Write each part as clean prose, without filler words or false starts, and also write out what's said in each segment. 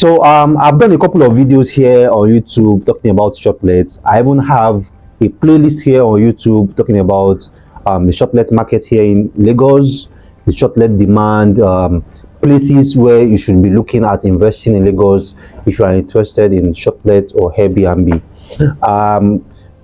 So I've done a couple of videos here on YouTube talking about shortlets. I even have a playlist here on YouTube talking about the shortlet market here in Lagos, the shortlet demand, places where you should be looking at investing in Lagos if you are interested in shortlet or Airbnb.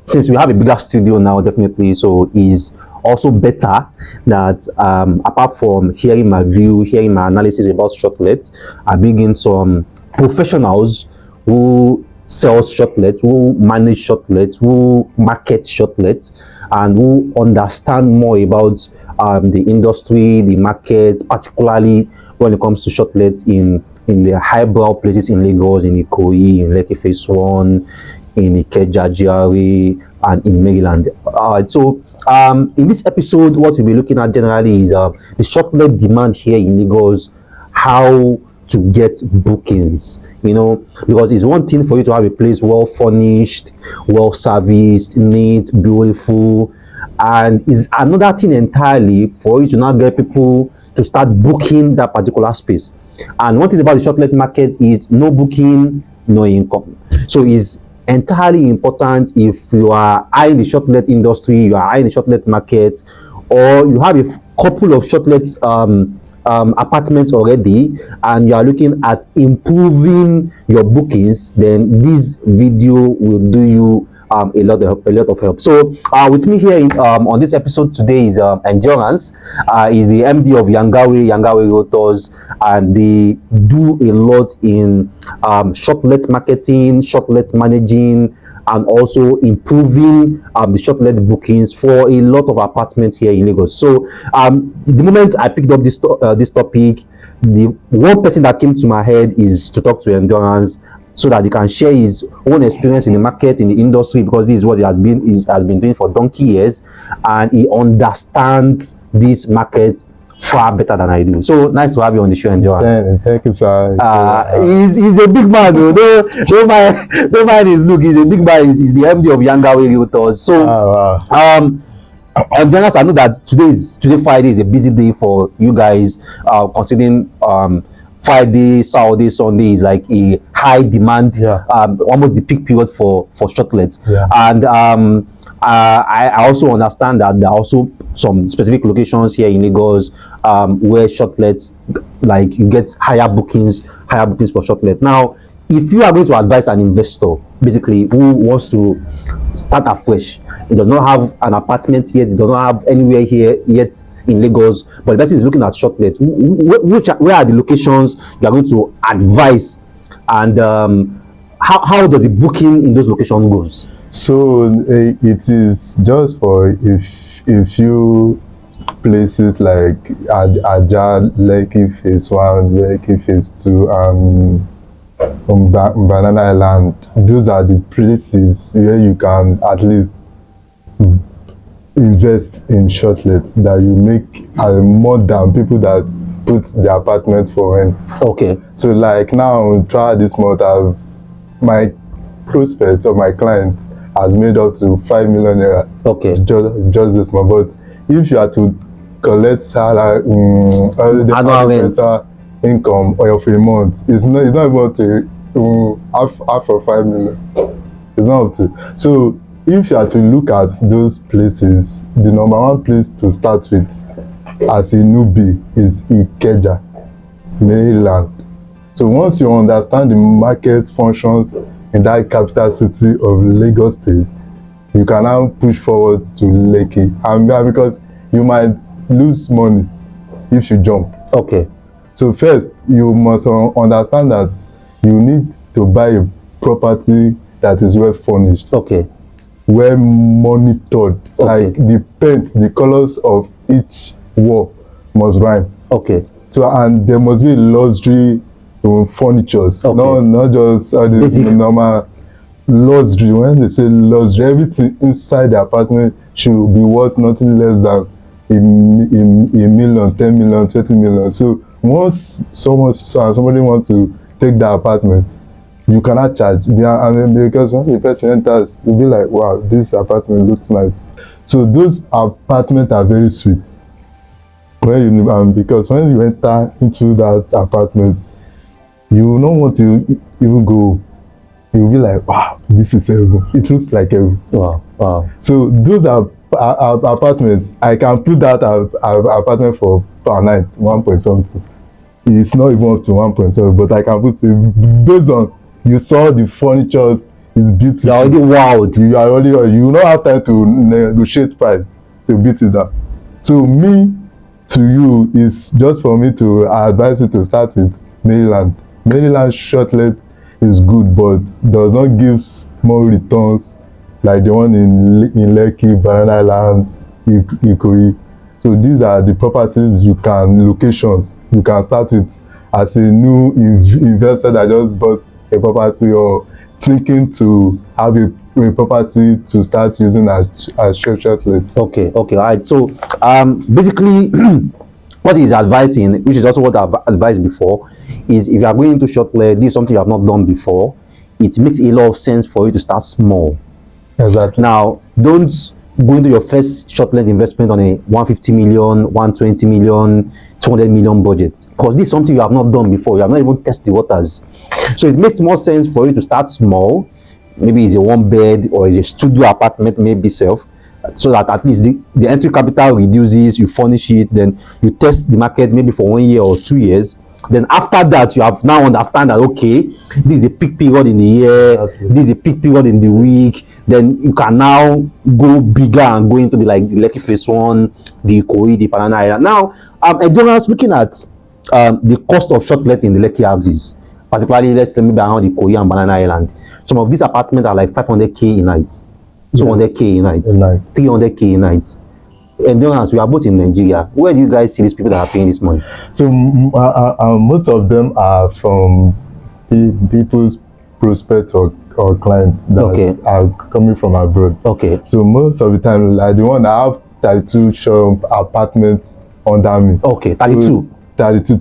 Since we have a bigger studio now, definitely, so is also better that apart from hearing my view, hearing my analysis about shortlets, I bring in some professionals who sell shortlets, who manage shortlets, who market shortlets, and who understand more about the industry, the market, particularly when it comes to shortlets in the highbrow places in Lagos, in Ikoyi, in Lekki Phase 1, in Ikeja, GRA, and in Maryland. So in this episode, what we'll be looking at generally is the shortlet demand here in Lagos, how to get bookings, you know, because it's one thing for you to have a place well furnished, well serviced, neat, beautiful, and it's another thing entirely for you to now get people to start booking that particular space. And one thing about the shortlet market is no booking, no income. So it's entirely important if you are eyeing the shortlet industry, you are eyeing the shortlet market, or you have a couple of shortlet apartments already and you are looking at improving your bookings, then this video will do you a lot of help. So with me here on this episode today is Endurance, is the MD of Yangawey Realtors, and they do a lot in shortlet marketing, shortlet managing, and also improving the shortlet bookings for a lot of apartments here in Lagos. So the moment I picked up this topic, the one person that came to my head is to talk to Endurance so that he can share his own experience in the market, in the industry, because this is what he has been doing for donkey years, and he understands this market far better than I do. So nice to have you on the show, Endurance. Thank you, sir. He's a big man, though. Don't mind his look. He's a big man. He's the MD of Yangawey Realtors. So Endurance, I know that today Friday is a busy day for you guys, considering Friday, Saturday, Sunday is like a high demand, almost the peak period for shortlets. And I also understand that there are also some specific locations here in Lagos where shortlets, like, you get higher bookings for shortlet. Now, if you are going to advise an investor, basically, who wants to start afresh, he does not have an apartment yet, he does not have anywhere here yet in Lagos, but the person is looking at shortlet, where are the locations you are going to advise, and how does the booking in those locations goes? So it is just for a few places like Aja, Lekki Phase 1, Lekki Phase 2, and Banana Island. Those are the places where you can at least invest in shortlets that you make more than people that put the apartment for rent. Okay. So like now, try this month, my prospect or my client has made up to 5 million naira. Okay. Just this month. But if you are to collect salary, annual rent income or for a month, it's not able to half of 5 million. It's not up to. So if you are to look at those places, the number one place to start with as a newbie is Ikeja, Maryland. So once you understand the market functions in that capital city of Lagos State, you can now push forward to Lekki. And because you might lose money if you jump. Okay. So first, you must understand that you need to buy a property that is well furnished. Okay. Well monitored. Okay. Like the paint, the colors of each wall must rhyme. Okay. So, and there must be luxury furnitures. Okay. Not just this normal luxury. When they say luxury, everything inside the apartment should be worth nothing less than a million, 10 million, 20 million. So once somebody wants to take the apartment, you cannot charge. Because when the person enters, you'll be like, wow, this apartment looks nice. So those apartments are very sweet. Because when you enter into that apartment, you will not want to even go. You'll be like, wow, this is heaven. It looks like heaven. Wow, wow. So those are apartments. I can put that apartment for per night 1 point something. It's not even up to 1.7, but I can put it based on you saw the furnitures. It's beautiful. You're already wild. You are already, you will not have time to negotiate price to beat it down. So me to you is just for me to advise you to start with Maryland. Maryland shortlet is good, but does not give more returns like the one in Lekki, Banana Island, Ikoyi. So these are the properties locations you can start with as a new investor that just bought a property or thinking to have a property to start using as shortlet. Okay, all right. So basically what he's advising, which is also what I've advised before, is if you are going into shortlet, this is something you have not done before, it makes a lot of sense for you to start small. Exactly. Now, don't go into your first shortlet investment on a 150 million, 120 million, 200 million budget, because this is something you have not done before. You have not even tested the waters. So it makes more sense for you to start small. Maybe it's a 1 bed or it's a studio apartment, maybe self, so that at least the entry capital reduces, you furnish it, then you test the market maybe for 1 year or 2 years. Then after that, you have now understand that, okay, this is a peak period in the year, okay, this is a peak period in the week. Then you can now go bigger and go into the Lekki phase 1, the Ikoyi, the Banana Island. Now, endurance looking at the cost of shortlet in the Lekki houses, particularly let's say maybe around the Ikoyi and Banana Island. Some of these apartments are like 500k a night, 200k a night, 300k a night. Endurance, we are both in Nigeria. Where do you guys see these people that are paying this money? So most of them are from people's prospects or clients that are coming from abroad. Okay. So most of the time, like the one that have 32 shop apartments under me. Okay, 32. So 32,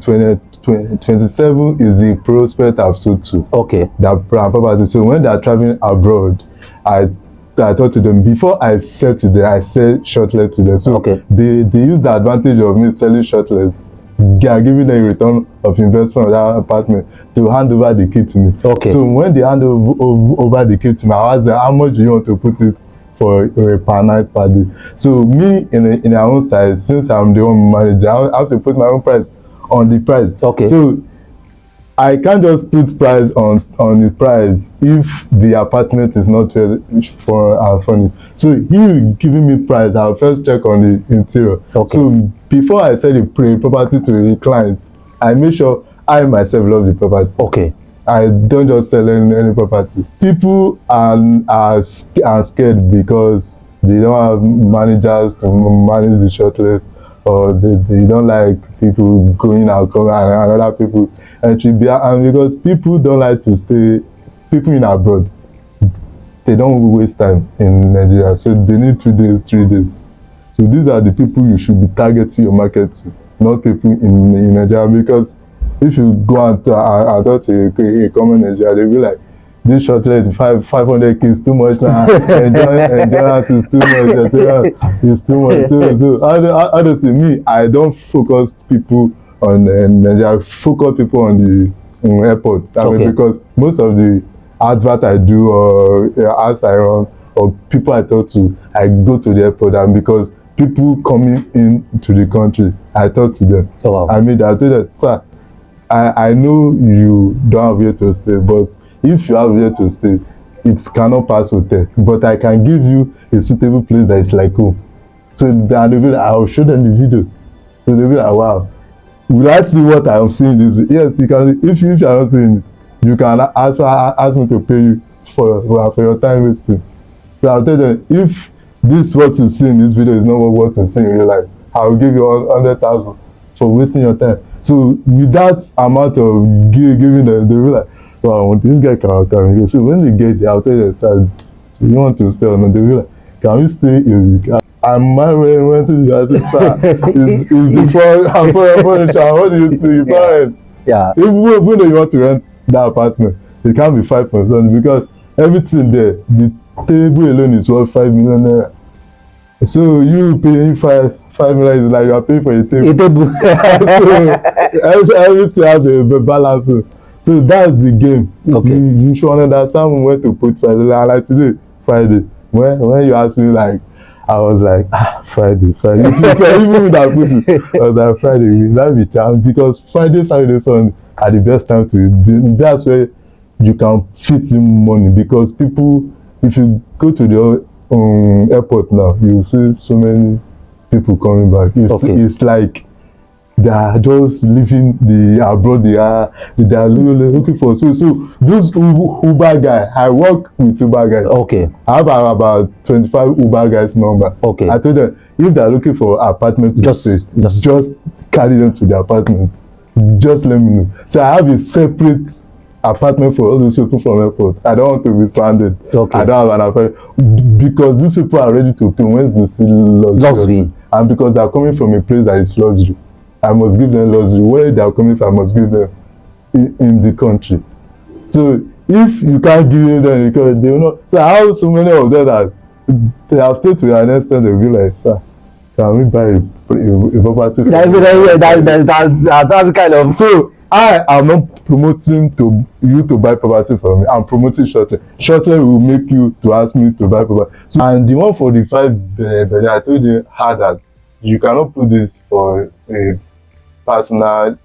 27 is the prospect I've sold to. Okay. That property. So when they are traveling abroad, I talk to them before I sell to them. I sell shortlet to them. So they use the advantage of me selling shortlets. They are giving them a return of investment of that apartment to hand over the key to me. Okay. So when they hand over the key to me, I ask them, how much do you want to put it for per night, per day? So me in our own side, since I'm the own manager, I have to put my own price on the price. Okay. So I can't just put price on the price if the apartment is not ready for furnished. So he giving me price, I'll first check on the interior. Okay. So before I sell the property to the client, I make sure I myself love the property. Okay. I don't just sell any property. People are scared because they don't have managers to manage the shortlet, or they don't like people going out, coming, and other people entry there. And because people don't like to stay, people in abroad, they don't waste time in Nigeria, so they need 2 days, 3 days. So these are the people you should be targeting your market to, not people in Nigeria. Because if you go and talk to a common Nigeria, they'll be like, this shortlet 500k is too much now. Endurance is too much. It's too much. So honestly, me, I don't focus people on Nigeria. I focus people on the airports. I mean, because most of the advert I do or ads I run or people I talk to, I go to the airport, and because people coming into the country, I talk to them. Oh, wow. I mean, I tell them, sir, I know you don't have where to stay, but if you have where to stay, it cannot pass hotel. But I can give you a suitable place that is like home. So they'll be like, I'll show them the video. So they'll be like, wow, will I see what I'm seeing this way? Yes, you can. If you are not seeing it, you can ask me to pay you for your time wasting. So I'll tell them, if this what you see in this video is not what you see in real life, I will give you 100,000 for wasting your time. So with that amount of giving them, they'll be like, wow, this guy can. So when they get there, I'll tell them, sir, you want to stay or not? They'll be like, can we stay in the car? I'm married, went to the other side. It's the furniture. What do you think? It's not rent. Yeah. Even though you want to rent that apartment, it can't be 5% because everything there, the table alone is worth 5 million naira. So you paying 5 million is like you are paying for a table. So everything has a balance. So that's the game. Okay. You should understand when to put Friday. Like today, Friday. When you ask me, like, I was like, Friday. Even with that put it, I was like, Friday, will that be chance? Because Friday, Saturday, Sunday are the best time to be. That's where you can fit in money, because people, if you go to the airport now, you see so many people coming back. It's like they are just leaving the abroad. They are looking for. So those Uber guy, I work with Uber guys. Okay. I have about 25 Uber guys number. Okay. I told them, if they are looking for apartment, just carry them to the apartment. Just let me know. So I have a separate apartment for all those people from airport. I don't want to be stranded. Okay. I don't have an apartment, because these people are ready to pay once they see luxury. And because they are coming from a place that is luxury, I must give them luxury. Where they are coming from, I must give them in the country. So if you can't give them, because they will not. So I have so many of them that they have stayed to an extent, they'll be like, sir, can we buy a property? That's kind of. So I am not promoting you to buy property from me. I'm promoting Shortlet. Shortlet will make you to ask me to buy property. So, and the 145 I told you that you cannot put this for a personal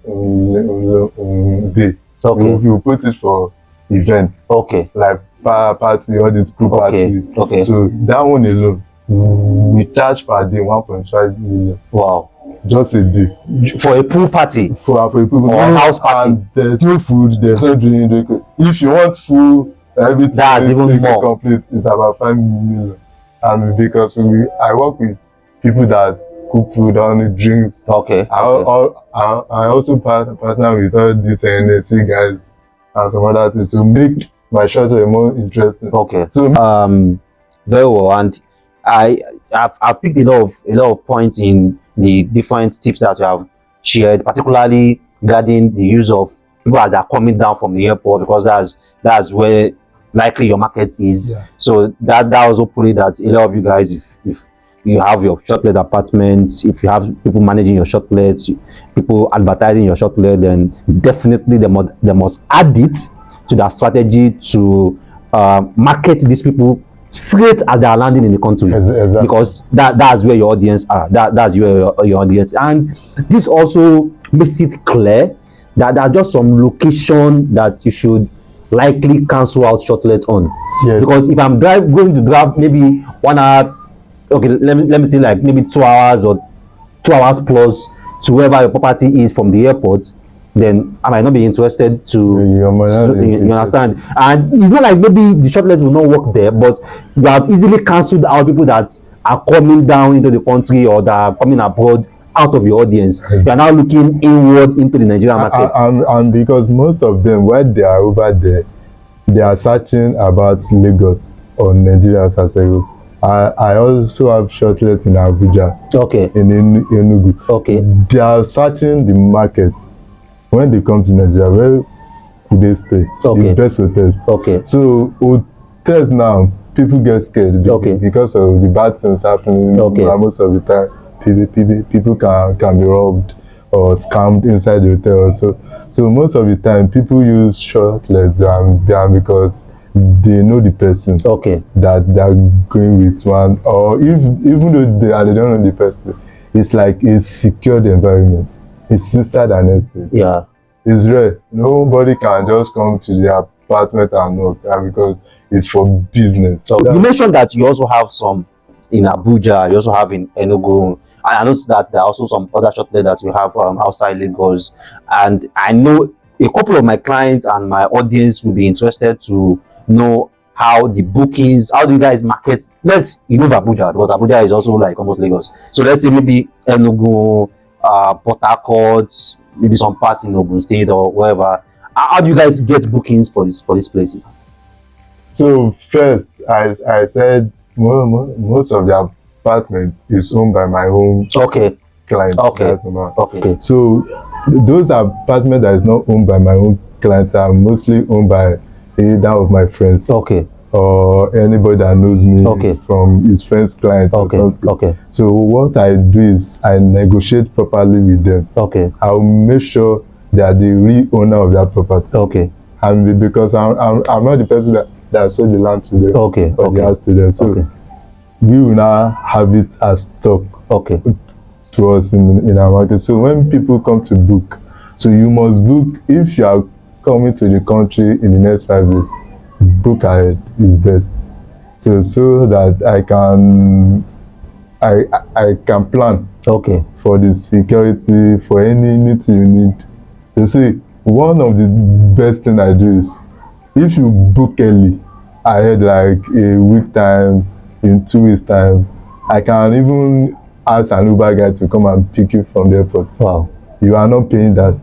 day. Okay. You put it for events. Okay. Like party, all this group party. Okay. So that one alone, we charge per day 1.5 million. Wow. Just a day. For a pool party? For a pool or a house party? And there's no food, there's no drinking. If you want food, everything that's even more. Complete, it's about 5 million. And because I work with people that cook food, only drinks. Okay. I also partner with all these NSC guys and some other things to make my Shortlet more interesting. Okay. So very well, and I've picked a lot of points in the different tips that you have shared, particularly regarding the use of people that are coming down from the airport, because that's where likely your market is. Yeah. So that was hopefully that a lot of you guys, if you have your Shortlet apartments, if you have people managing your Shortlets, people advertising your Shortlet, then definitely they must add it to their strategy to market these people straight as they are landing in the country. Exactly. Because that's where your audience are. That's where your audience. And this also makes it clear that there are just some location that you should likely cancel out Shortlet on. Yes. Because if I'm going to drive maybe 1 hour, okay, let me say like maybe 2 hours or 2 hours plus to wherever your property is from the airport, then I might not be interested to. You understand? And it's not like maybe the Shortlet will not work there, but you have easily cancelled out people that are coming down into the country or that are coming abroad out of your audience. You are now looking inward into the Nigerian market. And because most of them, when they are over there, they are searching about Lagos or Nigeria as a whole. I also have Shortlet in Abuja. Okay. In Enugu. Okay. They are searching the market. When they come to Nigeria, where could they stay? Okay. The best hotels. Okay. So hotels now, people get scared because of the bad things happening. Okay. Most of the time, people can be robbed or scammed inside the hotel. So most of the time, people use Shortlets because they know the person. Okay. That they are going with one, or even though they don't know the person, it's like a secured environment. It's inside an estate. Yeah. It's rare. Nobody can just come to the apartment and knock, because it's for business. So you mentioned that you also have some in Abuja, you also have in Enugu. I noticed that there are also some other Shortlet that you have outside Lagos. And I know a couple of my clients and my audience will be interested to know how the bookings, how do you guys market? You move Abuja, because Abuja is also like almost Lagos. So let's say maybe Enugu, Port Harcourt, maybe some parts in Ogun State or wherever. How do you guys get bookings for these places? So first, I said most of the apartments is owned by my own clients. Okay. Okay. So those apartments that is not owned by my own clients are mostly owned by either of my friends. Okay. Or anybody that knows me from his friend's clients or something. Okay. So what I do is I negotiate properly with them. Okay. I'll make sure they are the real owner of that property. Okay. And because I'm not the person that sold the land to them, Okay. or the house to them. So we will now have it as stock to us in our market. So when people come to book, so you must book. If you are coming to the country in the next 5 years, book ahead is best. So that I can plan for the security, for anything you need. You see, one of the best thing I do is, if you book early ahead, like a week time, in 2 weeks time, I can even ask an Uber guy to come and pick you from the airport. Wow. You are not paying that.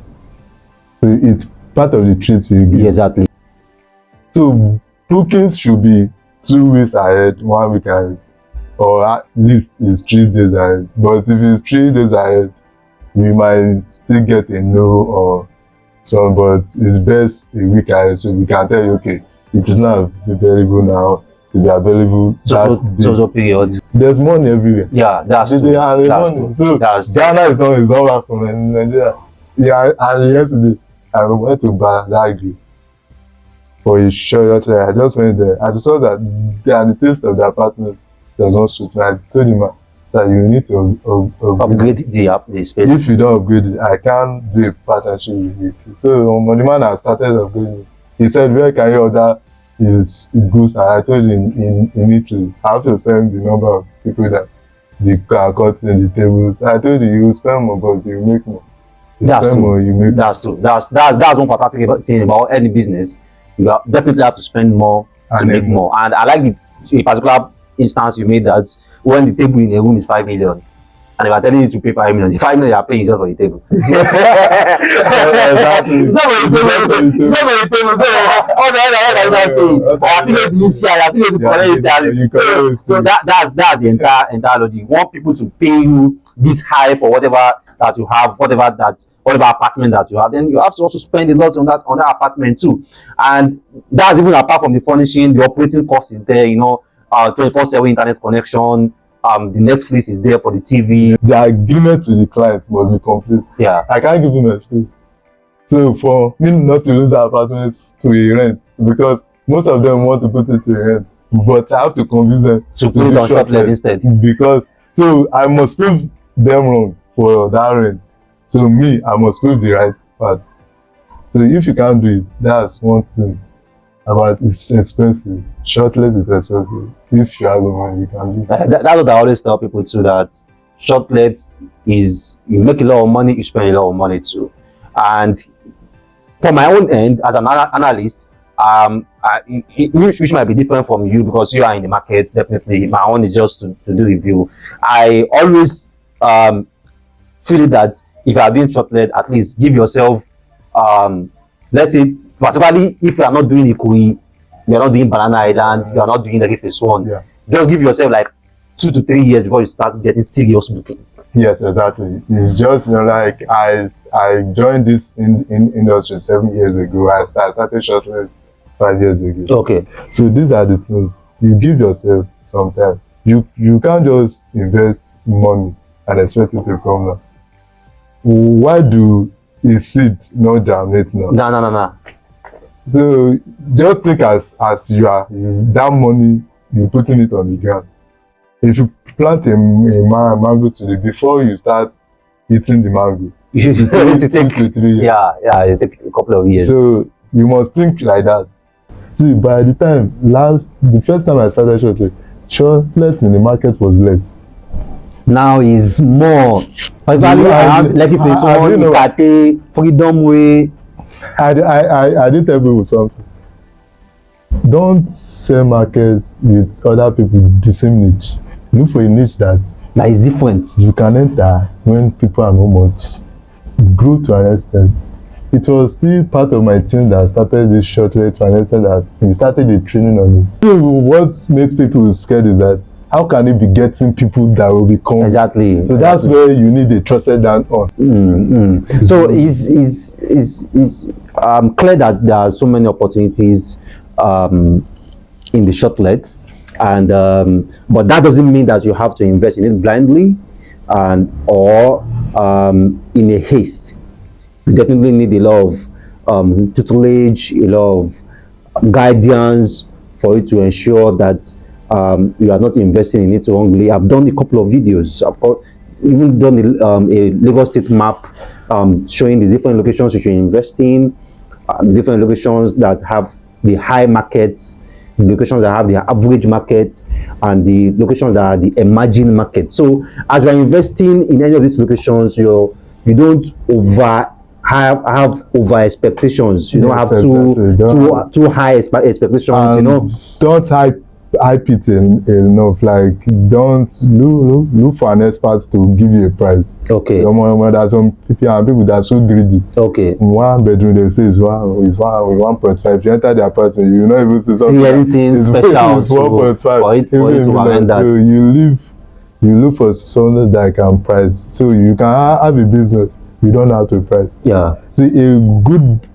So it's part of the treat you give. Exactly. So bookings should be 2 weeks ahead, 1 week ahead, or at least it's 3 days ahead. But if it's 3 days ahead, we might still get a no or some, but it's best a week ahead, so we can tell you, okay, it is not available now, to be available so period. There's money everywhere. Yeah, that's true. That's true. So Ghana is not back from Nigeria. Yeah, and yesterday I went to Badagry for a short trip. I just went there. I saw that the taste of the apartment does not suit me. I told him, sir, you need to upgrade the space. If you don't upgrade it, I can't do a partnership with it. So the man has started upgrading. He said, where can you order his goods? And I told him in Italy. I have to send the number of people that they are cutting the tables. I told you, you spend more, but you make more. That's true. That's true. That's one fantastic thing about any business. You definitely have to spend more to make more. And I like the particular instance you made, that when the table in a room is 5 million, and they are telling you to pay 5 million, the 5 million you are paying is just for the table. Exactly. It's not for the table. So all the other saying, I still going to use share, I still going to collect it. So that's the entire logic. You want people to pay you this high for whatever that you have, whatever apartment that you have, then you have to also spend a lot on that apartment too. And that's even apart from the furnishing. The operating cost is there, 24/7 internet connection. The Netflix is there for the TV. The agreement to the client must be complete. Yeah, I can't give him a space. So for me not to lose the apartment to a rent, because most of them want to put it to a rent, but I have to convince them to put it on Shortlet instead. Because I must prove them wrong for that rent. So I must prove the right part. So if you can't do it, that's one thing about it's expensive. Shortlet is expensive. If you have the money, you can do it. That's what I always tell people too, that Shortlet is, you make a lot of money, you spend a lot of money too. And from my own end, as an analyst, which might be different from you because you are in the markets, definitely. My own is just to do review. I always feel that if you are doing Shortlet, at least give yourself, let's say, particularly if you are not doing Ikoyi, you are not doing Banana Island, you are not doing the phase one, just give yourself like 2 to 3 years before you start getting serious bookings. Yes, exactly. You just, like I joined this industry 7 years ago. I started Shortlet 5 years ago. Okay. So these are the things. You give yourself some time. You can't just invest money and expect it to come now. Why do a seed not germinate now? No. So just think as you are, that money, you're putting it on the ground. If you plant a mango today, before you start eating the mango, you should take 2 to 3 years. Yeah, it take a couple of years. So you must think like that. See, by the time the first time I started Shortlet in the market was less. Now is more. Particularly, I have like if it's one Ikate, Freedom Way. I did tell people something. Don't sell markets with other people the same niche. Look for a niche that is different. You can enter when people are not much. Grow to an extent. It was still part of my team that started this Shortlet to an extent that we started the training on it. So what makes people scared is that how can it be getting people that will become? Exactly. So that's where you need a trusted hand on. So it's clear that there are so many opportunities in the Shortlet, and but that doesn't mean that you have to invest in it blindly or in a haste. you definitely need a lot of tutelage, a lot of guidance for you to ensure that you are not investing in it wrongly. I've done a couple of videos. Even done a Lagos State map showing the different locations you should invest in, the different locations that have the high markets, the locations that have the average market, and the locations that are the emerging market. So as you're investing in any of these locations, you don't have over expectations. You don't have too high expectations. Don't hype it enough. Like, don't look for an expert to give you a price. Okay. There's some people that are so greedy. Okay. One bedroom, they say is 1.5. You enter the apartment, you not even see anything special. It's 1.5 for it to warrant that. So you look for someone that can price. So you can have a business. You don't know how to price. Yeah. See, a good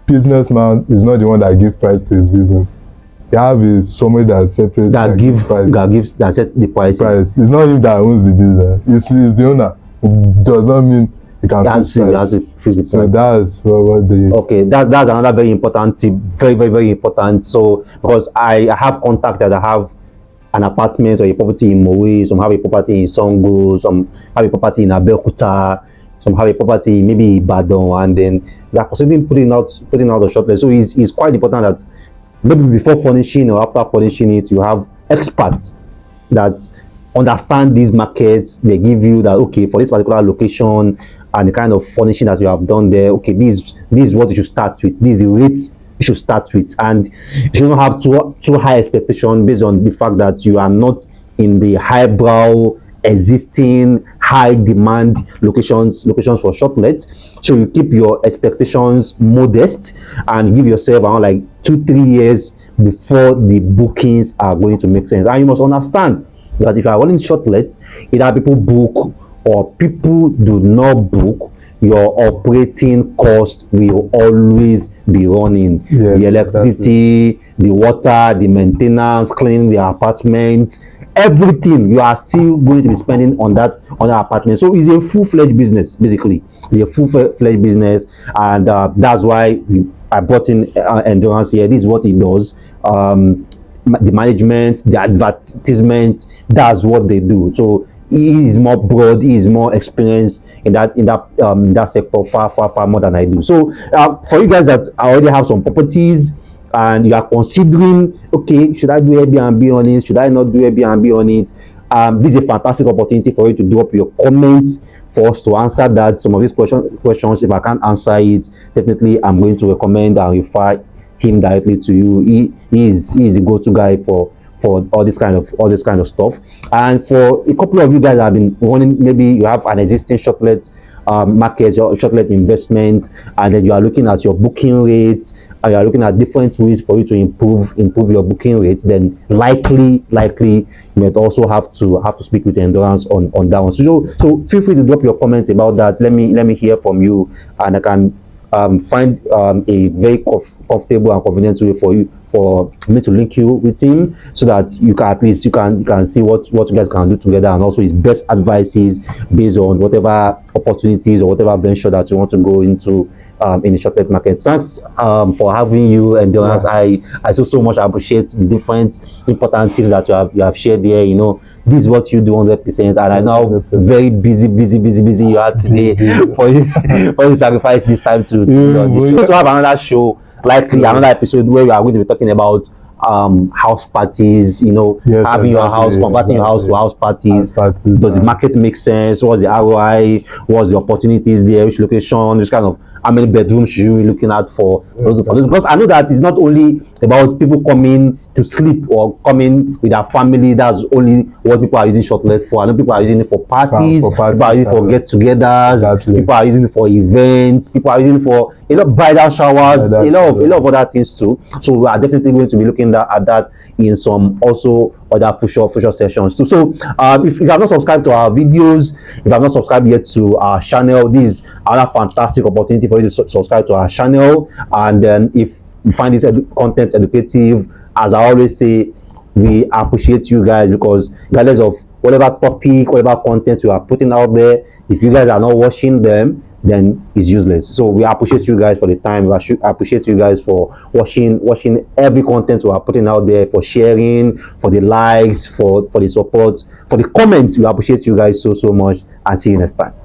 businessman is not the one that gives price to his business. You have somebody that's separate that set the prices. It's not him that owns the business. It's the owner. It does not mean he can fix price. So that's what they. Okay, that's another very important tip. Very, very, very important. So because I have contact that I have an apartment or a property in Moe, some have a property in Songo, some have a property in Abeokuta, some have a property maybe in Ibadan, and then they are considering putting out the shortlist. So it's quite important that maybe before furnishing or after furnishing it, you have experts that understand these markets. They give you that, okay, for this particular location and the kind of furnishing that you have done there, okay, this is what you should start with. This is the rate you should start with, and you shouldn't have too high expectation based on the fact that you are not in the highbrow existing high demand locations for shortlets. So you keep your expectations modest and give yourself around like 2-3 years before the bookings are going to make sense. And you must understand that if you are running shortlets, either people book or people do not book, your operating cost will always be running. Yes, the electricity, the water, the maintenance, cleaning the apartment, everything you are still going to be spending on that apartment. So it's a full-fledged business. Basically, it's a full-fledged business, and that's why I brought in Endurance here. This is what it does. The management, the advertisement, that's what they do. So he is more broad, he is more experienced in that sector far more than I do. So for you guys that already have some properties and you are considering, okay, should I do Airbnb on it, should I not do Airbnb on it, this is a fantastic opportunity for you to drop your comments for us to answer that. Some of these questions, if I can't answer it, definitely I'm going to recommend and refer him directly to you. He is the go-to guy for all this kind of stuff. And for a couple of you guys that have been running, maybe you have an existing shortlet market, your shortlet investment, and then you are looking at your booking rates, and you are looking at different ways for you to improve your booking rates, then likely you might also have to speak with Endurance on that one. So feel free to drop your comments about that. Let me hear from you, and I can find a very comfortable and convenient way for me to link you with him, so that you can at least you can see what you guys can do together, and also his best advices based on whatever opportunities or whatever venture that you want to go into in the shortlet market. Thanks for having you, Endurance. Yeah. I so much appreciate the different important tips that you have shared here. You know, this is what you do 100%, and I know very busy you are today for you to sacrifice this time to have another show, likely another episode where we are going to be talking about house parties, you know, having your house, converting your house to house parties. Does the market make sense? What's the ROI? What's the opportunities there? Which location? Which kind of, how many bedrooms should you be looking at for those? Because I know that it's not only about people coming to sleep or coming with their family. That's only what people are using shortlet for. I know people are using it for parties, people are using it for get-togethers, people are using it for events, people are using it for bridal showers, a lot of other things too. So we are definitely going to be looking at that in some also other future sessions too. So if you have not subscribed to our videos, if you have not subscribed yet to our channel, this is another fantastic opportunity for you to subscribe to our channel. And then if you find this content educative, as I always say, we appreciate you guys, because regardless of whatever topic, whatever content you are putting out there, if you guys are not watching them, then it's useless. So we appreciate you guys for the time. I appreciate you guys for watching every content we are putting out there, for sharing, for the likes, for the support, for the comments. We appreciate you guys so much, and see you next time.